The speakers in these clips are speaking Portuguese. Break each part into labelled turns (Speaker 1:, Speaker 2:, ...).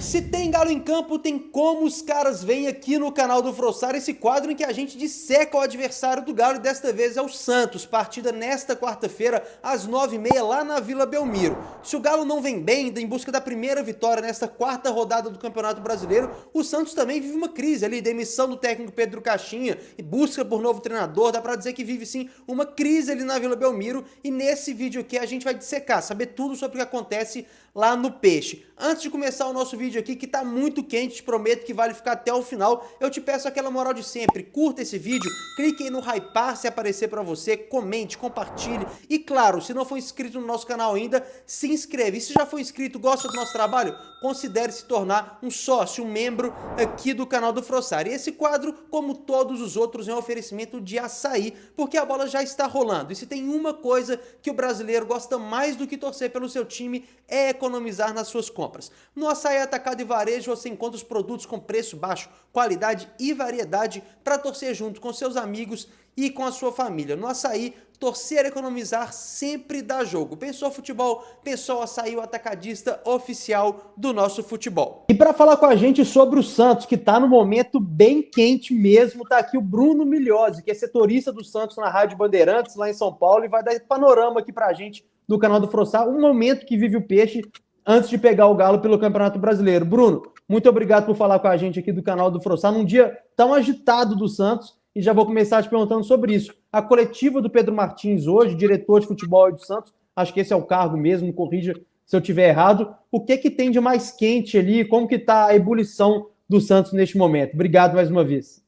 Speaker 1: Se tem Galo em campo, tem como os caras vêm aqui no canal do Frossar, esse quadro em que a gente disseca o adversário do Galo, e desta vez é o Santos, partida nesta quarta-feira às 9h30 lá na Vila Belmiro. Se o Galo não vem bem, em busca da primeira vitória nesta quarta rodada do Campeonato Brasileiro, o Santos também vive uma crise ali, demissão do técnico Pedro Caixinha e busca por novo treinador, dá pra dizer que vive sim uma crise ali na Vila Belmiro, e nesse vídeo aqui a gente vai dissecar, saber tudo sobre o que acontece lá no Peixe. Antes de começar o nosso vídeo aqui, que tá muito quente, te prometo que vale ficar até o final, eu te peço aquela moral de sempre, curta esse vídeo, clique aí no hypar se aparecer pra você, comente, compartilhe e claro, se não for inscrito no nosso canal ainda, se inscreve. E se já for inscrito, gosta do nosso trabalho, considere se tornar um sócio, um membro aqui do canal do Frossar. E esse quadro, como todos os outros, é um oferecimento de açaí, porque a bola já está rolando. E se tem uma coisa que o brasileiro gosta mais do que torcer pelo seu time, é economizar nas suas compras. No Açaí Atacado e Varejo você encontra os produtos com preço baixo, qualidade e variedade para torcer junto com seus amigos e com a sua família. No Açaí, torcer e economizar sempre dá jogo. Pensou futebol? Pensou Açaí, o atacadista oficial do nosso futebol. E para falar com a gente sobre o Santos, que está no momento bem quente mesmo, tá aqui o Bruno Milhozzi, que é setorista do Santos na Rádio Bandeirantes, lá em São Paulo, e vai dar panorama aqui para a gente do canal do Frossar, um momento que vive o Peixe antes de pegar o Galo pelo Campeonato Brasileiro. Bruno, muito obrigado por falar com a gente aqui do canal do Frossar, num dia tão agitado do Santos, e já vou começar te perguntando sobre isso. A coletiva do Pedro Martins hoje, diretor de futebol do Santos, acho que esse é o cargo mesmo, corrija se eu estiver errado, o que tem de mais quente ali, como que está a ebulição do Santos neste momento? Obrigado mais uma vez.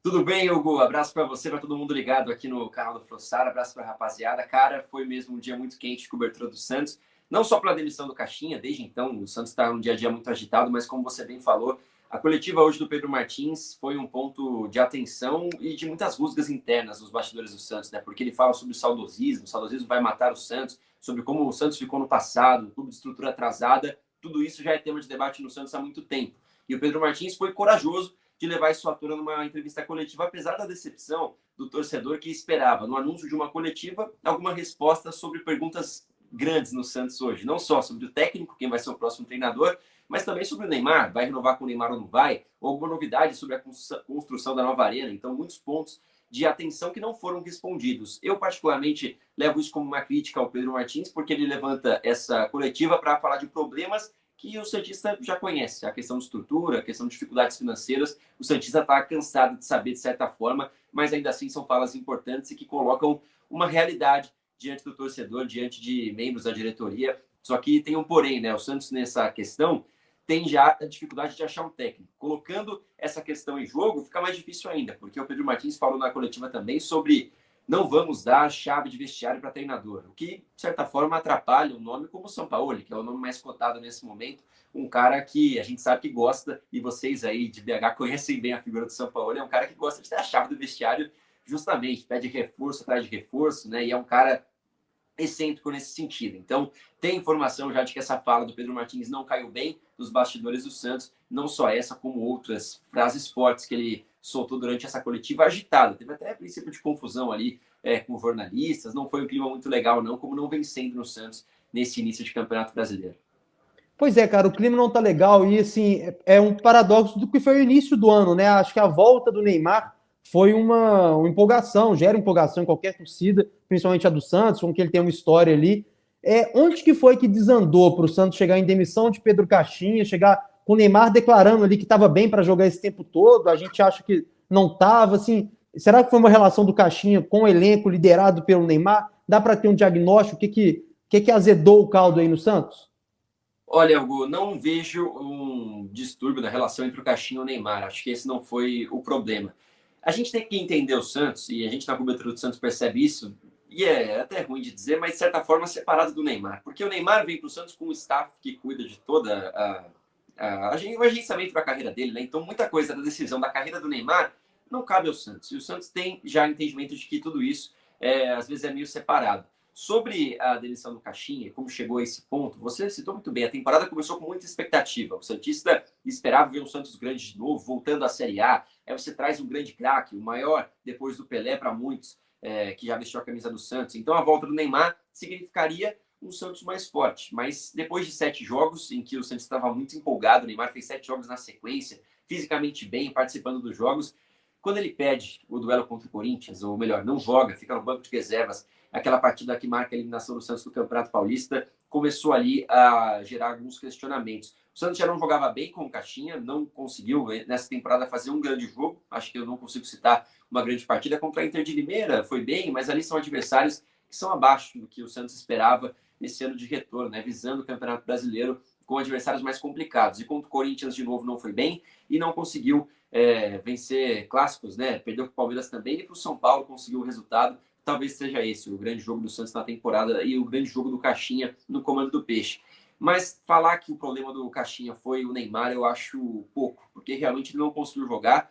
Speaker 2: Tudo bem, Hugo? Abraço para você, para todo mundo ligado aqui no canal do Frossar. Abraço para a rapaziada. Cara, foi mesmo um dia muito quente de cobertura do Santos. Não só pela demissão do Caixinha, desde então o Santos está num dia a dia muito agitado, mas como você bem falou, a coletiva hoje do Pedro Martins foi um ponto de atenção e de muitas rusgas internas nos bastidores do Santos, né? Porque ele fala sobre o saudosismo vai matar o Santos, sobre como o Santos ficou no passado, o clube de estrutura atrasada. Tudo isso já é tema de debate no Santos há muito tempo. E o Pedro Martins foi corajoso de levar isso à tona numa entrevista coletiva, apesar da decepção do torcedor que esperava, no anúncio de uma coletiva, alguma resposta sobre perguntas grandes no Santos hoje. Não só sobre o técnico, quem vai ser o próximo treinador, mas também sobre o Neymar, vai renovar com o Neymar ou não vai, ou alguma novidade sobre a construção da nova arena. Então, muitos pontos de atenção que não foram respondidos. Eu, particularmente, levo isso como uma crítica ao Pedro Martins, porque ele levanta essa coletiva para falar de problemas que o Santista já conhece, a questão de estrutura, a questão de dificuldades financeiras. O Santista está cansado de saber, de certa forma, mas ainda assim são falas importantes e que colocam uma realidade diante do torcedor, diante de membros da diretoria. Só que tem um porém, né? O Santos, nessa questão, tem já a dificuldade de achar um técnico. Colocando essa questão em jogo, fica mais difícil ainda, porque o Pedro Martins falou na coletiva também sobre não vamos dar chave de vestiário para treinador, o que, de certa forma, atrapalha um nome como o Sampaoli, que é o nome mais cotado nesse momento, um cara que a gente sabe que gosta, e vocês aí de BH conhecem bem a figura do Sampaoli, é um cara que gosta de ter a chave do vestiário justamente, pede reforço atrás de reforço, né? E é um cara excêntrico nesse sentido. Então, tem informação já de que essa fala do Pedro Martins não caiu bem nos bastidores do Santos, não só essa, como outras frases fortes que ele soltou durante essa coletiva agitada. Teve até princípio de confusão ali com jornalistas, não foi um clima muito legal não, como não vem sendo no Santos nesse início de Campeonato Brasileiro.
Speaker 1: Pois é, cara, o clima não tá legal e, assim, é um paradoxo do que foi o início do ano, né? Acho que a volta do Neymar foi uma empolgação, gera empolgação em qualquer torcida, principalmente a do Santos, com que ele tem uma história ali. Onde que foi que desandou para o Santos chegar em demissão de Pedro Caixinha, chegar com o Neymar declarando ali que estava bem para jogar esse tempo todo, a gente acha que não estava, assim, será que foi uma relação do Caixinha com o elenco liderado pelo Neymar? Dá para ter um diagnóstico? O que azedou o caldo aí no Santos?
Speaker 2: Olha, Hugo, não vejo um distúrbio na relação entre o Caixinha e o Neymar. Acho que esse não foi o problema. A gente tem que entender o Santos, e a gente na cobertura do Santos percebe isso, e é até ruim de dizer, mas de certa forma separado do Neymar. Porque o Neymar vem para o Santos com um staff que cuida de toda o agenciamento da carreira dele, né? Então muita coisa da decisão da carreira do Neymar não cabe ao Santos. E o Santos tem já entendimento de que tudo isso às vezes é meio separado. Sobre a demissão do Caixinha, como chegou a esse ponto, você citou muito bem, a temporada começou com muita expectativa. O Santista esperava ver um Santos grande de novo, voltando à Série A. Aí você traz um grande craque, o maior depois do Pelé para muitos, que já vestiu a camisa do Santos. Então a volta do Neymar significaria um Santos mais forte. Mas depois de 7 jogos, em que o Santos estava muito empolgado, o Neymar fez 7 jogos na sequência, fisicamente bem, participando dos jogos, quando ele perde o duelo contra o Corinthians, ou melhor, não joga, fica no banco de reservas, aquela partida que marca a eliminação do Santos do Campeonato Paulista, começou ali a gerar alguns questionamentos. O Santos já não jogava bem com o Caixinha, não conseguiu nessa temporada fazer um grande jogo. Acho que eu não consigo citar uma grande partida contra a Inter de Limeira, foi bem, mas ali são adversários que são abaixo do que o Santos esperava nesse ano de retorno, né? Visando o Campeonato Brasileiro com adversários mais complicados. E contra o Corinthians, de novo, não foi bem e não conseguiu vencer clássicos, né? Perdeu para o Palmeiras também e para o São Paulo conseguiu o resultado. Talvez seja esse o grande jogo do Santos na temporada e o grande jogo do Caixinha no comando do Peixe. Mas falar que o problema do Caixinha foi o Neymar, eu acho pouco, porque realmente ele não conseguiu jogar,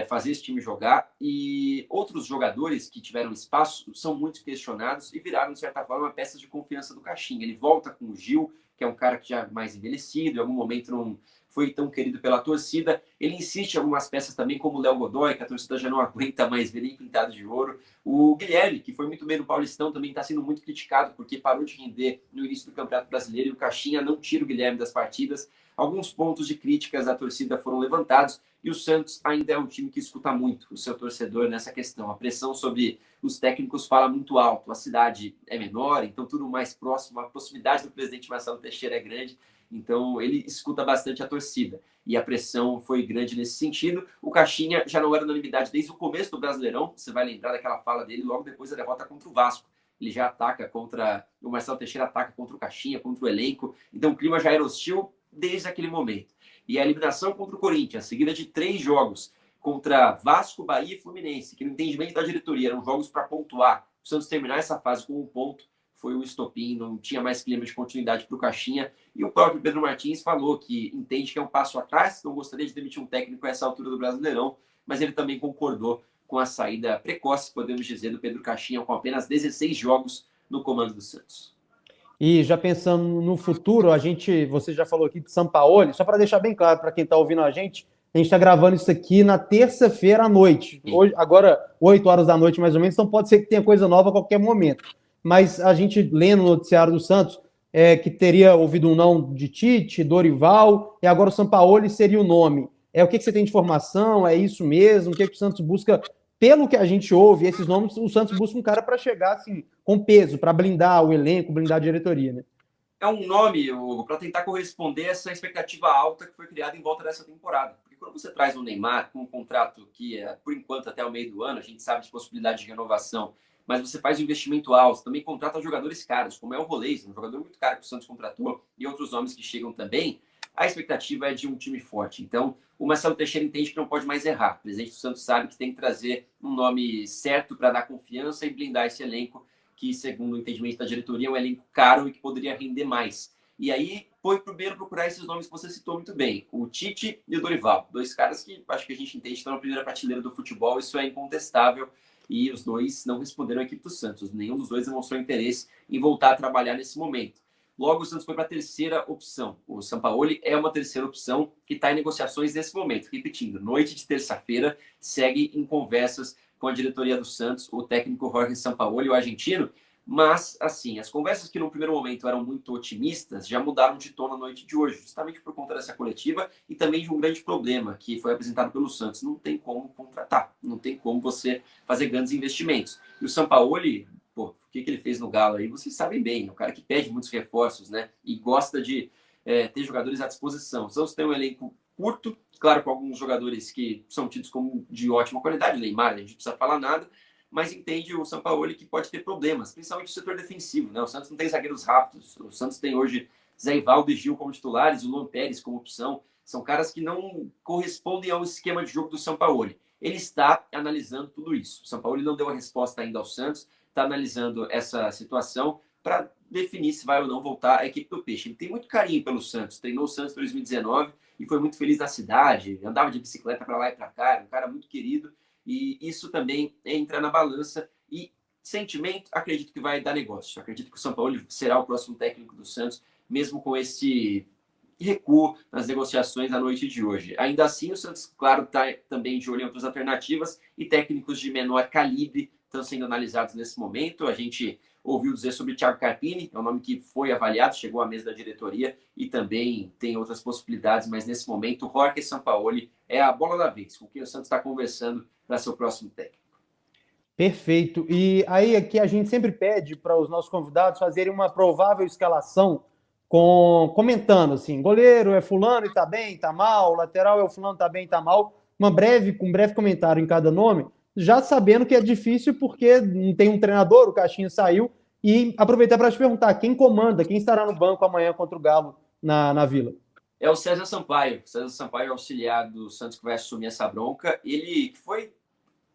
Speaker 2: fazer esse time jogar. E outros jogadores que tiveram espaço são muito questionados e viraram, de certa forma, uma peça de confiança do Caixinha. Ele volta com o Gil, que é um cara que já é mais envelhecido, em algum momento não foi tão querido pela torcida. Ele insiste em algumas peças também, como o Léo Godoy, que a torcida já não aguenta mais ver nem pintado de ouro. O Guilherme, que foi muito bem no Paulistão, também está sendo muito criticado, porque parou de render no início do Campeonato Brasileiro e o Caixinha não tira o Guilherme das partidas. Alguns pontos de críticas da torcida foram levantados e o Santos ainda é um time que escuta muito o seu torcedor nessa questão. A pressão sobre os técnicos fala muito alto. A cidade é menor, então tudo mais próximo. A proximidade do presidente Marcelo Teixeira é grande, então ele escuta bastante a torcida. E a pressão foi grande nesse sentido. O Caixinha já não era unanimidade desde o começo do Brasileirão. Você vai lembrar daquela fala dele logo depois da derrota contra o Vasco. Ele já ataca contra... O Marcelo Teixeira ataca contra o Caixinha, contra o elenco. Então o clima já era hostil desde aquele momento. E a eliminação contra o Corinthians, seguida de 3 jogos contra Vasco, Bahia e Fluminense, que no entendimento da diretoria eram jogos para pontuar. O Santos terminar essa fase com 1 ponto foi o estopim, não tinha mais clima de continuidade para o Caixinha. E o próprio Pedro Martins falou que entende que é um passo atrás, não gostaria de demitir um técnico a essa altura do Brasileirão, mas ele também concordou com a saída precoce, podemos dizer, do Pedro Caixinha, com apenas 16 jogos no comando do Santos.
Speaker 1: E já pensando no futuro, você já falou aqui de Sampaoli, só para deixar bem claro para quem está ouvindo a gente está gravando isso aqui na terça-feira à noite, hoje, agora 8 horas da noite mais ou menos, então pode ser que tenha coisa nova a qualquer momento. Mas a gente lê no noticiário do Santos que teria ouvido um não de Tite, Dorival, e agora o Sampaoli seria o nome. O que você tem de informação? É isso mesmo? O que o Santos busca? Pelo que a gente ouve, esses nomes, o Santos busca um cara para chegar assim, com peso, para blindar o elenco, blindar a diretoria, né?
Speaker 2: É um nome, Hugo, para tentar corresponder a essa expectativa alta que foi criada em volta dessa temporada. Porque quando você traz o Neymar com um contrato que é, por enquanto, até o meio do ano, a gente sabe de possibilidade de renovação, mas você faz um investimento alto, também contrata jogadores caros, como é o Rolês, um jogador muito caro que o Santos contratou, e outros nomes que chegam também, a expectativa é de um time forte. Então, o Marcelo Teixeira entende que não pode mais errar. O presidente do Santos sabe que tem que trazer um nome certo para dar confiança e blindar esse elenco, que, segundo o entendimento da diretoria, é um elenco caro e que poderia render mais. E aí foi primeiro procurar esses nomes que você citou muito bem, o Tite e o Dorival. 2 caras que acho que a gente entende que estão na primeira prateleira do futebol, isso é incontestável. E os 2 não responderam à equipe do Santos. Nenhum dos 2 demonstrou interesse em voltar a trabalhar nesse momento. Logo, o Santos foi para a terceira opção. O Sampaoli é uma terceira opção que está em negociações nesse momento. Repetindo, noite de terça-feira, segue em conversas com a diretoria do Santos, o técnico Jorge Sampaoli, o argentino. Mas, assim, as conversas que no primeiro momento eram muito otimistas já mudaram de tom na noite de hoje, justamente por conta dessa coletiva e também de um grande problema que foi apresentado pelo Santos. Não tem como contratar, não tem como você fazer grandes investimentos. E o Sampaoli, o que ele fez no Galo aí, vocês sabem bem, é um cara que pede muitos reforços, né? E gosta de ter jogadores à disposição. O Santos tem um elenco curto, claro, com alguns jogadores que são tidos como de ótima qualidade, o Neymar, a gente não precisa falar nada, mas entende o Sampaoli que pode ter problemas, principalmente no setor defensivo, né? O Santos não tem zagueiros rápidos, o Santos tem hoje Zé Ivaldo e Gil como titulares, o Luan Pérez como opção, são caras que não correspondem ao esquema de jogo do Sampaoli. Ele está analisando tudo isso. O Sampaoli não deu a resposta ainda ao Santos, está analisando essa situação para definir se vai ou não voltar à equipe do Peixe. Ele tem muito carinho pelo Santos, treinou o Santos em 2019 e foi muito feliz na cidade, andava de bicicleta para lá e para cá, um cara muito querido, e isso também entra na balança. E sentimento, acredito que vai dar negócio. Acredito que o Sampaoli será o próximo técnico do Santos, mesmo com esse recuo nas negociações na noite de hoje. Ainda assim, o Santos, claro, está também de olho em outras alternativas e técnicos de menor calibre estão sendo analisados nesse momento. A gente ouviu dizer sobre Thiago Carpini, é um nome que foi avaliado, chegou à mesa da diretoria e também tem outras possibilidades, mas nesse momento o Jorge Sampaoli é a bola da vez, com quem o Santos está conversando para ser o próximo técnico.
Speaker 1: Perfeito. E aí aqui a gente sempre pede para os nossos convidados fazerem uma provável escalação comentando assim, goleiro é fulano e tá bem, tá mal, lateral é o fulano, tá bem, tá mal. Um breve comentário em cada nome, já sabendo que é difícil porque não tem um treinador, o Caixinha saiu, e aproveitar para te perguntar, quem comanda, quem estará no banco amanhã contra o Galo na Vila?
Speaker 2: É o César Sampaio. César Sampaio é auxiliar do Santos que vai assumir essa bronca. Ele foi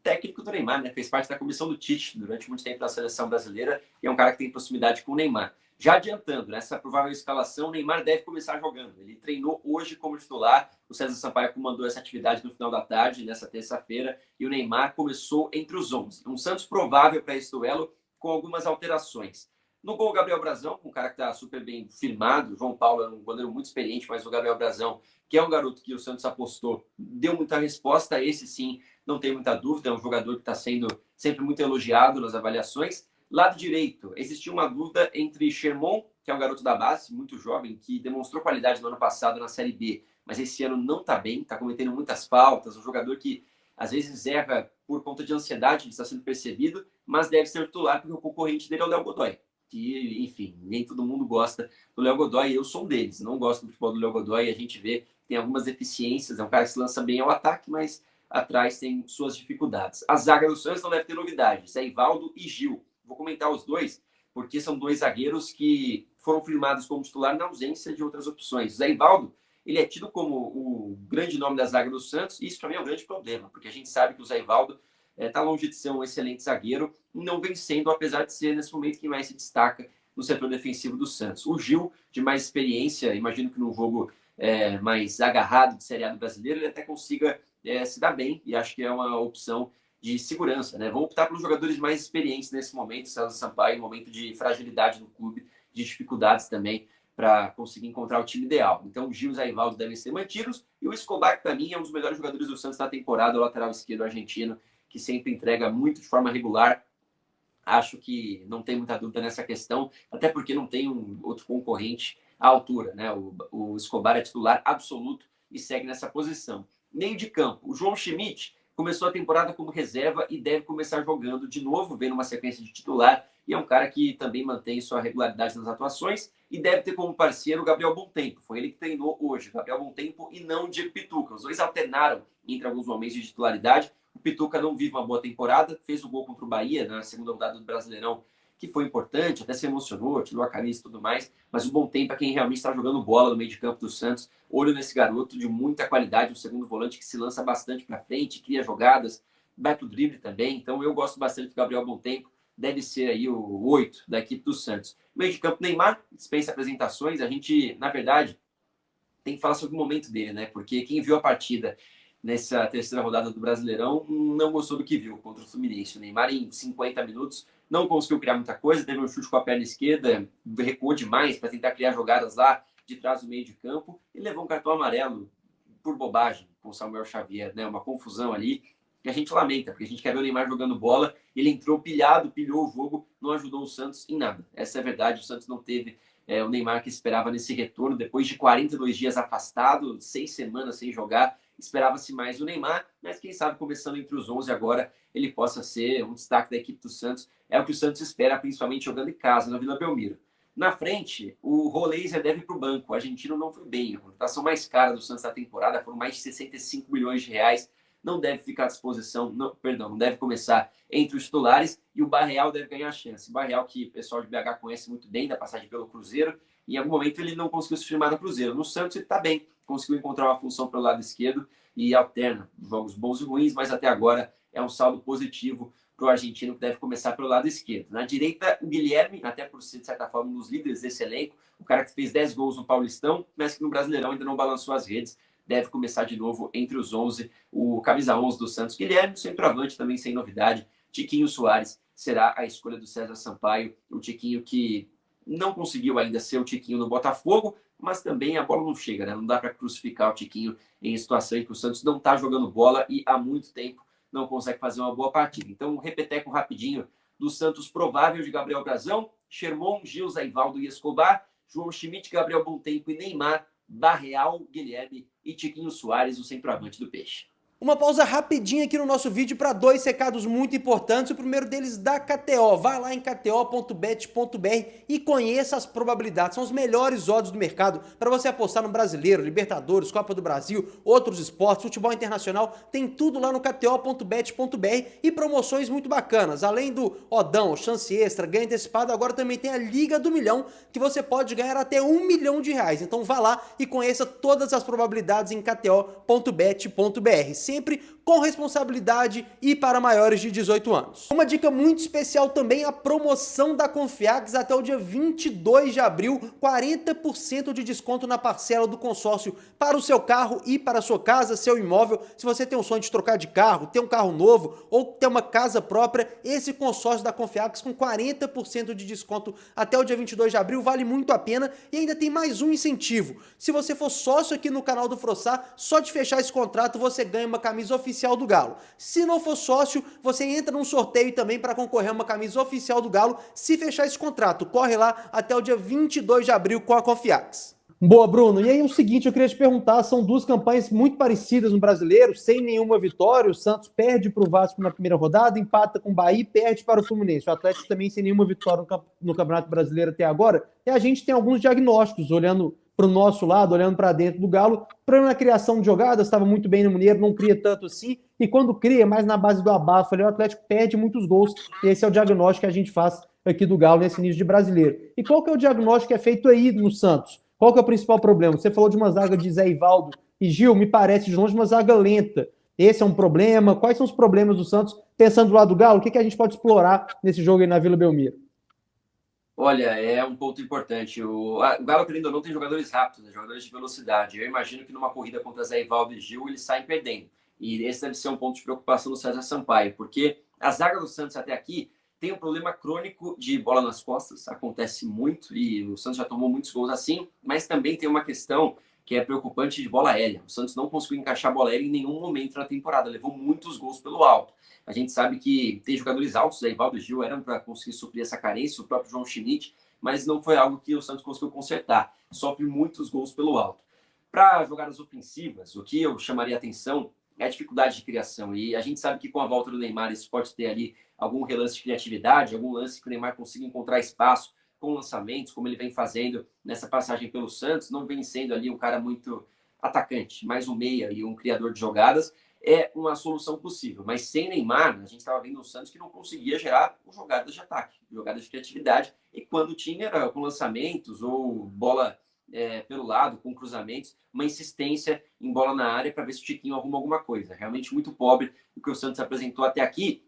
Speaker 2: técnico do Neymar, né? Fez parte da comissão do Tite durante muito tempo na seleção brasileira e é um cara que tem proximidade com o Neymar. Já adiantando, nessa provável escalação, o Neymar deve começar jogando. Ele treinou hoje como titular. O César Sampaio comandou essa atividade no final da tarde, nessa terça-feira, e o Neymar começou entre os 11. Um Santos provável para esse duelo, com algumas alterações. No gol, o Gabriel Brazão, um cara que está super bem firmado. O João Paulo é um goleiro muito experiente, mas o Gabriel Brazão, que é um garoto que o Santos apostou, deu muita resposta. Esse sim, não tem muita dúvida, é um jogador que está sendo sempre muito elogiado nas avaliações. Lado direito, existia uma dúvida entre Sherman, que é um garoto da base, muito jovem, que demonstrou qualidade no ano passado na Série B, mas esse ano não está bem, está cometendo muitas faltas, um jogador que às vezes erra por conta de ansiedade, está sendo percebido, mas deve ser titular porque o concorrente dele é o Léo Godoy, que, enfim, nem todo mundo gosta do Léo Godoy, eu sou um deles, não gosto do futebol do Léo Godoy, a gente vê que tem algumas deficiências, é um cara que se lança bem ao ataque, mas atrás tem suas dificuldades. A zaga do Santos não deve ter novidades, é Ivaldo e Gil. Vou comentar os dois, porque são dois zagueiros que foram firmados como titular na ausência de outras opções. O Zé Ivaldo, ele é tido como o grande nome da zaga do Santos, e isso para mim é um grande problema, porque a gente sabe que o Zé Ivaldo está longe de ser um excelente zagueiro, não vencendo, apesar de ser, nesse momento, quem mais se destaca no setor defensivo do Santos. O Gil, de mais experiência, imagino que num jogo mais agarrado de Série A do brasileiro, ele até consiga se dar bem, e acho que é uma opção de segurança, né? Vão optar pelos jogadores mais experientes nesse momento, César Sampaio, um momento de fragilidade no clube, de dificuldades também para conseguir encontrar o time ideal. Então, o Gil e o Zaivaldo devem ser mantidos, e o Escobar, que para mim é um dos melhores jogadores do Santos na temporada, o lateral esquerdo argentino, que sempre entrega muito de forma regular. Acho que não tem muita dúvida nessa questão, até porque não tem um outro concorrente à altura, né? O Escobar é titular absoluto e segue nessa posição. Meio de campo, o João Schmidt começou a temporada como reserva e deve começar jogando de novo, vendo uma sequência de titular, e é um cara que também mantém sua regularidade nas atuações e deve ter como parceiro o Gabriel Bontempo. Foi ele que treinou hoje, o Gabriel Bontempo e não o Diego Pituca. Os dois alternaram entre alguns momentos de titularidade. O Pituca não vive uma boa temporada, fez o gol contra o Bahia na segunda rodada do Brasileirão, que foi importante, até se emocionou, tirou a camisa e tudo mais, mas o Bontempo é quem realmente está jogando bola no meio de campo do Santos. Olho nesse garoto de muita qualidade, um segundo volante que se lança bastante para frente, cria jogadas, vai pro drible também, então eu gosto bastante do Gabriel Bontempo, deve ser aí o 8 da equipe do Santos. Meio de campo, Neymar, dispensa apresentações, a gente, na verdade, tem que falar sobre o momento dele, né? Porque quem viu a partida nessa terceira rodada do Brasileirão não gostou do que viu contra o Fluminense. O Neymar, em 50 minutos, não conseguiu criar muita coisa, teve um chute com a perna esquerda, recuou demais para tentar criar jogadas lá de trás do meio de campo e levou um cartão amarelo por bobagem com o Samuel Xavier, né? Uma confusão ali que a gente lamenta, porque a gente quer ver o Neymar jogando bola, ele entrou pilhado, pilhou o jogo, não ajudou o Santos em nada. Essa é a verdade, o Santos não teve o Neymar que esperava nesse retorno, depois de 42 dias afastado, 6 semanas sem jogar, esperava-se mais o Neymar, mas quem sabe começando entre os 11 agora, ele possa ser um destaque da equipe do Santos, é o que o Santos espera, principalmente jogando em casa, na Vila Belmiro. Na frente, o Roleiser deve para o banco, o argentino não foi bem, a contratação mais cara do Santos da temporada, foram mais de 65 milhões de reais, não deve ficar à disposição, não deve começar entre os titulares, e o Barreal deve ganhar a chance. O Barreal, que o pessoal de BH conhece muito bem, da passagem pelo Cruzeiro, e em algum momento ele não conseguiu se firmar no Cruzeiro. No Santos ele está bem, conseguiu encontrar uma função pelo lado esquerdo e alterna jogos bons e ruins, mas até agora é um saldo positivo para o argentino, que deve começar pelo lado esquerdo. Na direita, o Guilherme, até por ser, de certa forma, um dos líderes desse elenco, o cara que fez 10 gols no Paulistão, mas que no Brasileirão ainda não balançou as redes, deve começar de novo entre os 11, o camisa 11 do Santos. Guilherme, centroavante também sem novidade. Tiquinho Soares será a escolha do César Sampaio, o Tiquinho que não conseguiu ainda ser o Tiquinho no Botafogo, mas também a bola não chega, né? Não dá para crucificar o Tiquinho em situação em que o Santos não está jogando bola e há muito tempo não consegue fazer uma boa partida. Então, um repeteco rapidinho do Santos provável de Gabriel Brazão, Sherman, Gilza, Ivaldo e Escobar, João Schmidt, Gabriel Bontempo e Neymar, Barreal, Guilherme e Tiquinho Soares, o centroavante do Peixe.
Speaker 1: Uma pausa rapidinha aqui no nosso vídeo para dois recados muito importantes. O primeiro deles da KTO. Vai lá em kto.bet.br e conheça as probabilidades. São os melhores odds do mercado para você apostar no Brasileiro, Libertadores, Copa do Brasil, outros esportes, futebol internacional. Tem tudo lá no kto.bet.br e promoções muito bacanas. Além do Odão, chance extra, ganho antecipado, agora também tem a Liga do Milhão, que você pode ganhar até R$1 milhão. Então vá lá e conheça todas as probabilidades em kto.bet.br. Sempre com responsabilidade e para maiores de 18 anos. Uma dica muito especial também, a promoção da Confiax até o dia 22 de abril, 40% de desconto na parcela do consórcio para o seu carro e para a sua casa, seu imóvel. Se você tem um sonho de trocar de carro, ter um carro novo ou ter uma casa própria, esse consórcio da Confiax com 40% de desconto até o dia 22 de abril vale muito a pena. E ainda tem mais um incentivo. Se você for sócio aqui no canal do Frossar, só de fechar esse contrato você ganha uma camisa oficial do Galo. Se não for sócio, você entra num sorteio também para concorrer a uma camisa oficial do Galo se fechar esse contrato. Corre lá até o dia 22 de abril com a Confiax. Boa, Bruno. E aí o seguinte, eu queria te perguntar, são duas campanhas muito parecidas no Brasileiro, sem nenhuma vitória. O Santos perde para o Vasco na primeira rodada, empata com o Bahia e perde para o Fluminense. O Atlético também sem nenhuma vitória no Campeonato Brasileiro até agora. E a gente tem alguns diagnósticos, olhando para o nosso lado, olhando para dentro do Galo. O problema na criação de jogadas, estava muito bem no Mineiro, não cria tanto assim. E quando cria, mais na base do abafo, ali, o Atlético perde muitos gols. E esse é o diagnóstico que a gente faz aqui do Galo nesse início de Brasileiro. E qual que é o diagnóstico que é feito aí no Santos? Qual que é o principal problema? Você falou de uma zaga de Zé Ivaldo e Gil, me parece de longe uma zaga lenta. Esse é um problema? Quais são os problemas do Santos? Pensando do lado do Galo, o que a gente pode explorar nesse jogo aí na Vila Belmiro?
Speaker 2: Olha, é um ponto importante. O Galo, querendo ou não, tem jogadores rápidos, né? Jogadores de velocidade. Eu imagino que numa corrida contra Zé Ivaldo e Gil, eles saem perdendo. E esse deve ser um ponto de preocupação do César Sampaio, porque a zaga do Santos até aqui tem um problema crônico de bola nas costas, acontece muito, e o Santos já tomou muitos gols assim, mas também tem uma questão que é preocupante de bola aérea. O Santos não conseguiu encaixar a bola aérea em nenhum momento na temporada, levou muitos gols pelo alto. A gente sabe que tem jogadores altos, Zé Ivaldo e Gil eram para conseguir suprir essa carência, o próprio João Schmidt, mas não foi algo que o Santos conseguiu consertar. Sofre muitos gols pelo alto. Para jogadas ofensivas, o que eu chamaria atenção é a dificuldade de criação. E a gente sabe que com a volta do Neymar, isso pode ter ali algum relance de criatividade, algum lance que o Neymar consiga encontrar espaço com lançamentos, como ele vem fazendo nessa passagem pelo Santos, não vem sendo ali um cara muito atacante, mais um meia e um criador de jogadas, é uma solução possível. Mas sem Neymar, a gente estava vendo um Santos que não conseguia gerar jogadas de ataque, jogadas de criatividade, e quando tinha era com lançamentos ou bola pelo lado, com cruzamentos, uma insistência em bola na área para ver se o Tiquinho arruma alguma coisa. Realmente muito pobre o que o Santos apresentou até aqui,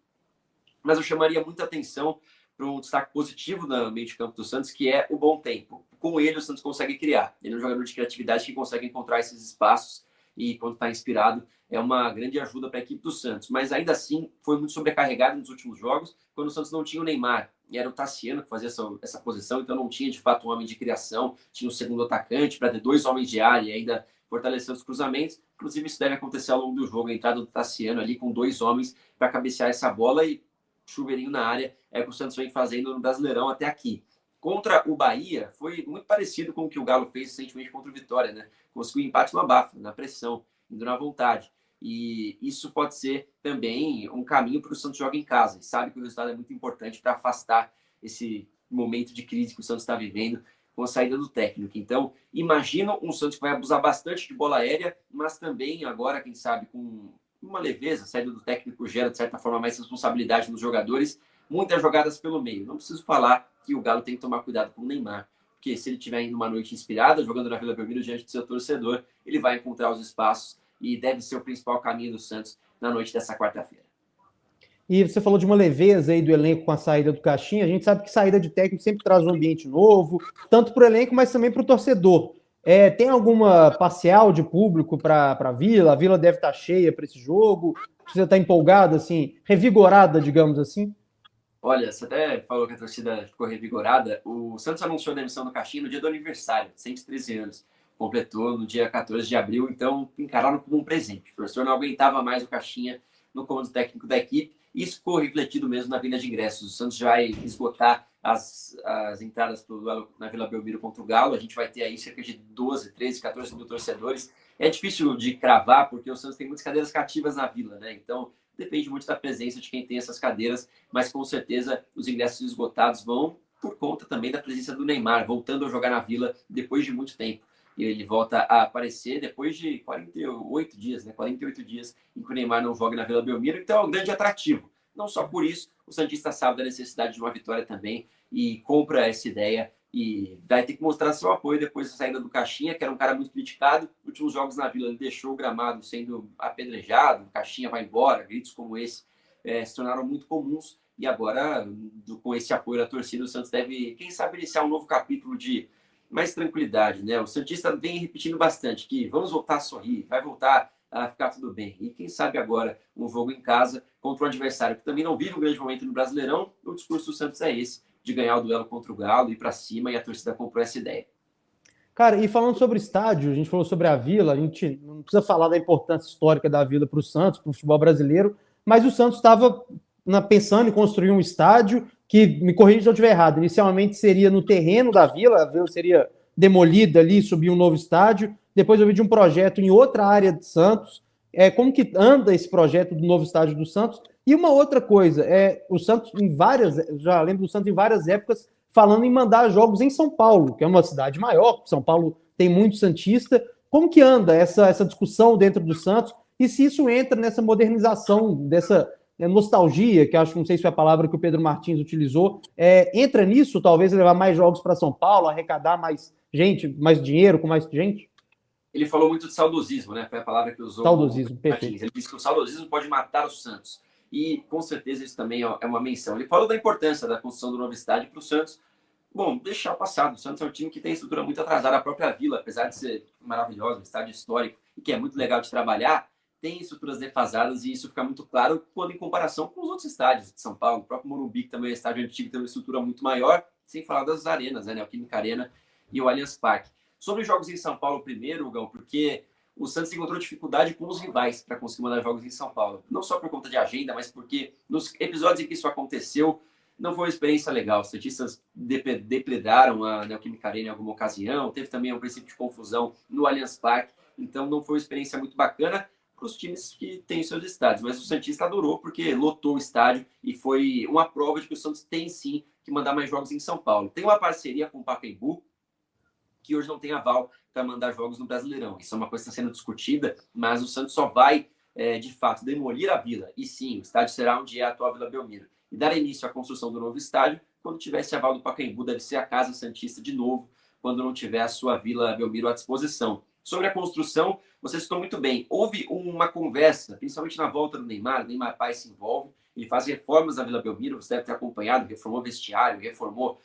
Speaker 2: mas eu chamaria muita atenção para um destaque positivo no meio de campo do Santos, que é o Bontempo. Com ele, o Santos consegue criar. Ele é um jogador de criatividade que consegue encontrar esses espaços e, quando está inspirado, é uma grande ajuda para a equipe do Santos. Mas, ainda assim, foi muito sobrecarregado nos últimos jogos, quando o Santos não tinha o Neymar. E era o Tassiano que fazia essa posição, então não tinha, de fato, um homem de criação. Tinha um segundo atacante para ter dois homens de área e ainda fortalecer os cruzamentos. Inclusive, isso deve acontecer ao longo do jogo, a entrada do Tassiano ali com dois homens para cabecear essa bola e chuveirinho na área, é o que o Santos vem fazendo no Brasileirão até aqui. Contra o Bahia, foi muito parecido com o que o Galo fez recentemente contra o Vitória, né? Conseguiu empate no abafa, na pressão, indo na vontade. E isso pode ser também um caminho para o Santos jogar em casa. E sabe que o resultado é muito importante para afastar esse momento de crise que o Santos está vivendo com a saída do técnico. Então, imagino um Santos que vai abusar bastante de bola aérea, mas também agora, quem sabe, com uma leveza, a saída do técnico gera, de certa forma, mais responsabilidade nos jogadores, muitas jogadas pelo meio. Não preciso falar que o Galo tem que tomar cuidado com o Neymar, porque se ele estiver indo uma noite inspirada, jogando na Vila Belmiro diante do seu torcedor, ele vai encontrar os espaços e deve ser o principal caminho do Santos na noite dessa quarta-feira.
Speaker 1: E você falou de uma leveza aí do elenco com a saída do Caixinha. A gente sabe que saída de técnico sempre traz um ambiente novo, tanto para o elenco, mas também para o torcedor. Tem alguma parcial de público para a Vila? A Vila deve estar cheia para esse jogo? Você está empolgada, assim, revigorada, digamos assim?
Speaker 2: Olha, você até falou que a torcida ficou revigorada. O Santos anunciou a demissão do Caixinha no dia do aniversário, 113 anos. Completou no dia 14 de abril, então encararam como um presente. O professor não aguentava mais o Caixinha no comando técnico da equipe. Isso ficou refletido mesmo na venda de ingressos. O Santos já vai esgotar as entradas pro duelo na Vila Belmiro contra o Galo. A gente vai ter aí cerca de 12, 13, 14 mil torcedores. É difícil de cravar, porque o Santos tem muitas cadeiras cativas na Vila, né? Então, depende muito da presença de quem tem essas cadeiras, mas com certeza os ingressos esgotados vão por conta também da presença do Neymar, voltando a jogar na Vila depois de muito tempo. E ele volta a aparecer depois de 48 dias, né? 48 dias em que o Neymar não joga na Vila Belmiro, então é um grande atrativo. Não só por isso, o santista sabe da necessidade de uma vitória também e compra essa ideia e vai ter que mostrar seu apoio depois da saída do Caixinha, que era um cara muito criticado. Nos últimos jogos na Vila ele deixou o gramado sendo apedrejado, o Caixinha vai embora, gritos como esse se tornaram muito comuns e agora, com esse apoio da torcida, o Santos deve, quem sabe, iniciar um novo capítulo de mais tranquilidade, né? O santista vem repetindo bastante que vamos voltar a sorrir, vai voltar a ficar tudo bem. E quem sabe agora um jogo em casa contra um adversário que também não vive um grande momento no Brasileirão, o discurso do Santos é esse, de ganhar o duelo contra o Galo, ir para cima, e a torcida comprou essa ideia.
Speaker 3: Cara, e falando sobre estádio, a gente falou sobre a Vila, a gente não precisa falar da importância histórica da Vila para o Santos, para o futebol brasileiro, mas o Santos estava pensando em construir um estádio que, me corrija se eu estiver errado, inicialmente seria no terreno da Vila, a Vila seria demolida ali, subir um novo estádio, depois eu vi de um projeto em outra área de Santos. Como que anda esse projeto do novo estádio do Santos? E uma outra coisa, o Santos já lembro do Santos em várias épocas falando em mandar jogos em São Paulo, que é uma cidade maior, São Paulo tem muito santista. Como que anda essa discussão dentro do Santos? E se isso entra nessa modernização, dessa nostalgia, que acho, não sei se foi a palavra que o Pedro Martins utilizou, entra nisso, talvez levar mais jogos para São Paulo, arrecadar mais gente, mais dinheiro com mais gente?
Speaker 2: Ele falou muito de saudosismo, né? Foi a palavra que usou.
Speaker 3: Saudosismo, perfeito.
Speaker 2: Ele disse que o saudosismo pode matar o Santos. E, com certeza, isso também é uma menção. Ele falou da importância da construção do novo estádio para o Santos. Bom, deixar o passado. O Santos é um time que tem estrutura muito atrasada. A própria Vila, apesar de ser maravilhosa, um estádio histórico, e que é muito legal de trabalhar, tem estruturas defasadas e isso fica muito claro quando em comparação com os outros estádios de São Paulo. O próprio Morumbi, que também é um estádio antigo, tem uma estrutura muito maior, sem falar das arenas, né? O Química Arena e o Allianz Parque. Sobre os jogos em São Paulo primeiro, Gão, porque o Santos encontrou dificuldade com os rivais para conseguir mandar jogos em São Paulo. Não só por conta de agenda, mas porque nos episódios em que isso aconteceu, não foi uma experiência legal. Os santistas depredaram a Neoquímica Arena em alguma ocasião, teve também um princípio de confusão no Allianz Parque, então não foi uma experiência muito bacana para os times que têm seus estádios. Mas o Santista adorou porque lotou o estádio e foi uma prova de que o Santos tem sim que mandar mais jogos em São Paulo. Tem uma parceria com o Pacaembu, que hoje não tem aval para mandar jogos no Brasileirão. Isso é uma coisa que está sendo discutida, mas o Santos só vai, de fato, demolir a Vila. E sim, o estádio será onde é a atual Vila Belmiro. E dar início à construção do novo estádio quando tiver esse aval do Pacaembu. Deve ser a Casa Santista de novo, quando não tiver a sua Vila Belmiro à disposição. Sobre a construção, você citou muito bem. Houve uma conversa, principalmente na volta do Neymar. O Neymar Pai se envolve. Ele faz reformas na Vila Belmiro. Você deve ter acompanhado. Reformou vestiário, reformou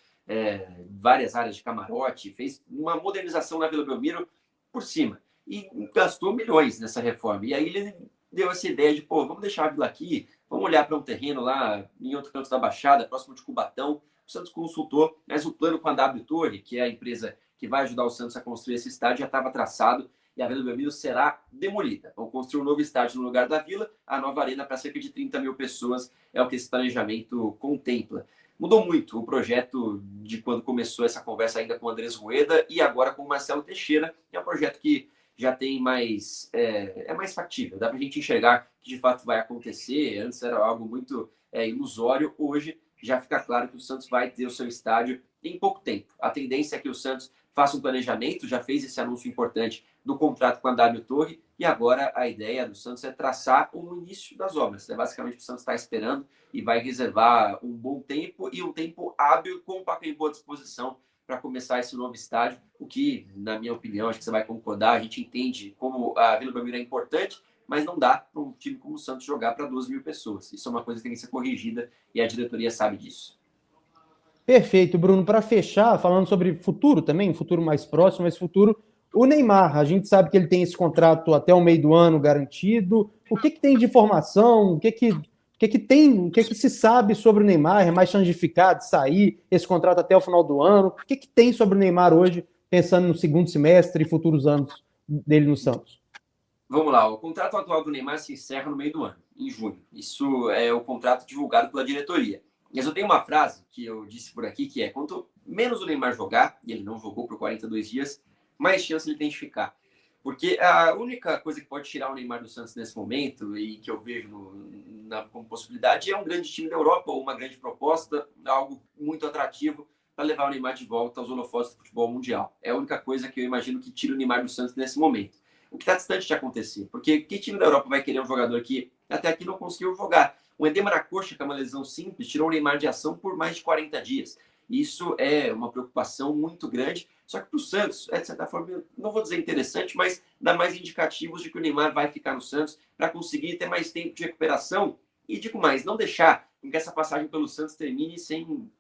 Speaker 2: várias áreas de camarote, fez uma modernização na Vila Belmiro por cima e gastou milhões nessa reforma. E aí ele deu essa ideia de, vamos deixar a Vila aqui, vamos olhar para um terreno lá em outro canto da Baixada, próximo de Cubatão. O Santos consultou, mas o plano com a W Torre, que é a empresa que vai ajudar o Santos a construir esse estádio, já estava traçado e a Vila Belmiro será demolida. Vão construir um novo estádio no lugar da Vila, a nova arena para cerca de 30 mil pessoas, é o que esse planejamento contempla. Mudou muito o projeto de quando começou essa conversa ainda com o Andrés Rueda e agora com o Marcelo Teixeira, que é um projeto que já tem mais... é mais factível, dá para a gente enxergar que de fato vai acontecer. Antes era algo muito ilusório, hoje já fica claro que o Santos vai ter o seu estádio em pouco tempo. A tendência é que o Santos faça um planejamento, já fez esse anúncio importante do contrato com a W Torre, e agora a ideia do Santos é traçar o início das obras. É basicamente o que o Santos está esperando e vai reservar um bom tempo e um tempo hábil com o Pacaembu à disposição para começar esse novo estádio, o que, na minha opinião, acho que você vai concordar, a gente entende como a Vila Belmiro é importante, mas não dá para um time como o Santos jogar para 12 mil pessoas. Isso é uma coisa que tem que ser corrigida e a diretoria sabe disso.
Speaker 3: Perfeito, Bruno. Para fechar, falando sobre futuro também, futuro mais próximo, mas futuro, o Neymar, a gente sabe que ele tem esse contrato até o meio do ano garantido. O que tem de informação? O que se sabe sobre o Neymar? É mais chance de ficar, de sair esse contrato até o final do ano? O que tem sobre o Neymar hoje, pensando no segundo semestre e futuros anos dele no Santos?
Speaker 2: Vamos lá, o contrato atual do Neymar se encerra no meio do ano, em junho. Isso é o contrato divulgado pela diretoria. Mas eu tenho uma frase que eu disse por aqui, que é: quanto menos o Neymar jogar, e ele não jogou por 42 dias, mais chance ele tem de ficar. Porque a única coisa que pode tirar o Neymar do Santos nesse momento, e que eu vejo como possibilidade, é um grande time da Europa, ou uma grande proposta, algo muito atrativo para levar o Neymar de volta aos holofotes do futebol mundial. É a única coisa que eu imagino que tira o Neymar do Santos nesse momento. O que está distante de acontecer. Porque que time da Europa vai querer um jogador que até aqui não conseguiu jogar? Um edema na coxa, que é uma lesão simples, tirou o Neymar de ação por mais de 40 dias. Isso é uma preocupação muito grande. Só que para o Santos, de certa forma, não vou dizer interessante, mas dá mais indicativos de que o Neymar vai ficar no Santos para conseguir ter mais tempo de recuperação. E digo mais, não deixar que essa passagem pelo Santos termine sem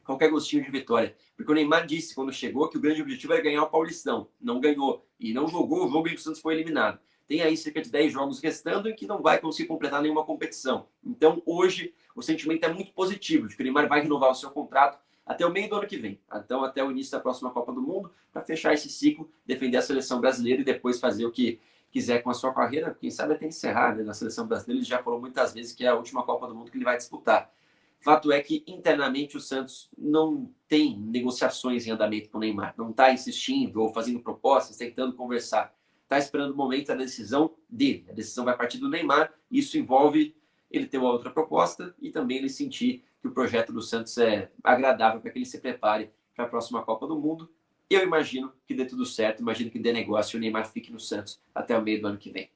Speaker 2: qualquer gostinho de vitória. Porque o Neymar disse quando chegou que o grande objetivo era ganhar o Paulistão. Não ganhou. E não jogou o jogo em que o Santos foi eliminado. Tem aí cerca de 10 jogos restando em que não vai conseguir completar nenhuma competição. Então, hoje, o sentimento é muito positivo de que o Neymar vai renovar o seu contrato até o meio do ano que vem. Então, até o início da próxima Copa do Mundo, para fechar esse ciclo, defender a seleção brasileira e depois fazer o que quiser com a sua carreira. Quem sabe até encerrar, né? Na seleção brasileira, ele já falou muitas vezes que é a última Copa do Mundo que ele vai disputar. Fato é que, internamente, o Santos não tem negociações em andamento com o Neymar. Não está insistindo ou fazendo propostas, tentando conversar. Está esperando o momento da decisão dele. A decisão vai partir do Neymar. Isso envolve ele ter uma outra proposta e também ele sentir que o projeto do Santos é agradável para que ele se prepare para a próxima Copa do Mundo. Eu imagino que dê tudo certo, imagino que dê negócio e o Neymar fique no Santos até o meio do ano que vem.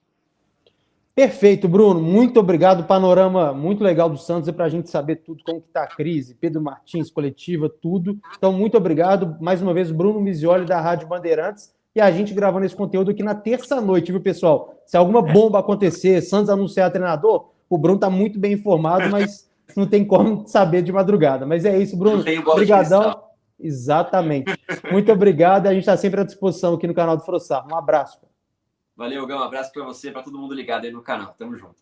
Speaker 3: Perfeito, Bruno. Muito obrigado. Panorama muito legal do Santos, é para a gente saber tudo, como que está a crise, Pedro Martins, coletiva, tudo. Então, muito obrigado. Mais uma vez, Bruno Mizioli, da Rádio Bandeirantes, e a gente gravando esse conteúdo aqui na terça-noite, viu, pessoal? Se alguma bomba acontecer, Santos anunciar treinador, o Bruno está muito bem informado, mas não tem como saber de madrugada. Mas é isso, Bruno. Obrigadão. Exatamente. Muito obrigado. A gente está sempre à disposição aqui no canal do Frossar. Um abraço.
Speaker 2: Valeu, Gão. Um abraço para você, para todo mundo ligado aí no canal. Tamo junto.